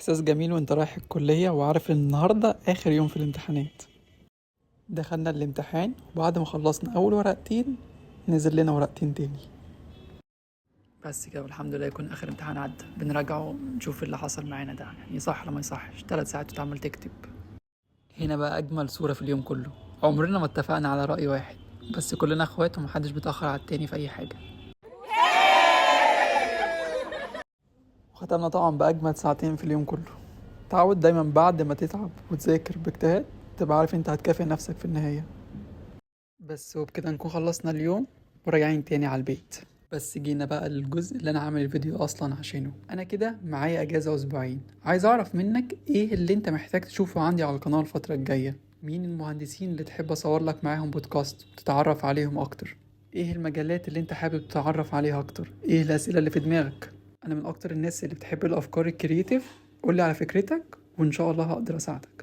إحساس جميل وانت رايح الكلية وعارف ان النهاردة آخر يوم في الامتحانات. دخلنا الامتحان وبعد ما خلصنا أول ورقتين نزل لنا ورقتين تاني. بس كده والحمد لله يكون آخر امتحان عدى، بنراجعه نشوف اللي حصل معانا ده يعني صح ولا ما يصحش. 3 ساعات وتعمل تكتب. هنا بقى أجمل صورة في اليوم كله. عمرنا ما اتفقنا على رأي واحد، بس كلنا اخوات ومحدش بيتأخر على التاني في أي حاجة. وختمنا طبعا بأجمل ساعتين في اليوم كله. تعود دايما بعد ما تتعب وتذاكر باجتهاد تبقى عارف انت هتكافئ نفسك في النهاية. بس وبكده نكون خلصنا اليوم وراجعين تاني على البيت. بس جينا بقى للجزء اللي انا عامل الفيديو اصلا عشانه. انا كده معايا اجازة اسبوعين، عايز اعرف منك ايه اللي انت محتاج تشوفه عندي على القناة الفترة الجاية. مين المهندسين اللي تحب اصور لك معاهم بودكاست وتتعرف عليهم اكتر؟ ايه المجالات اللي انت حابب تتعرف عليها اكتر؟ ايه الاسئلة اللي في دماغك؟ انا من اكتر الناس اللي بتحب الافكار الكرياتيف. قولي على فكرتك وان شاء الله هقدر اساعدك.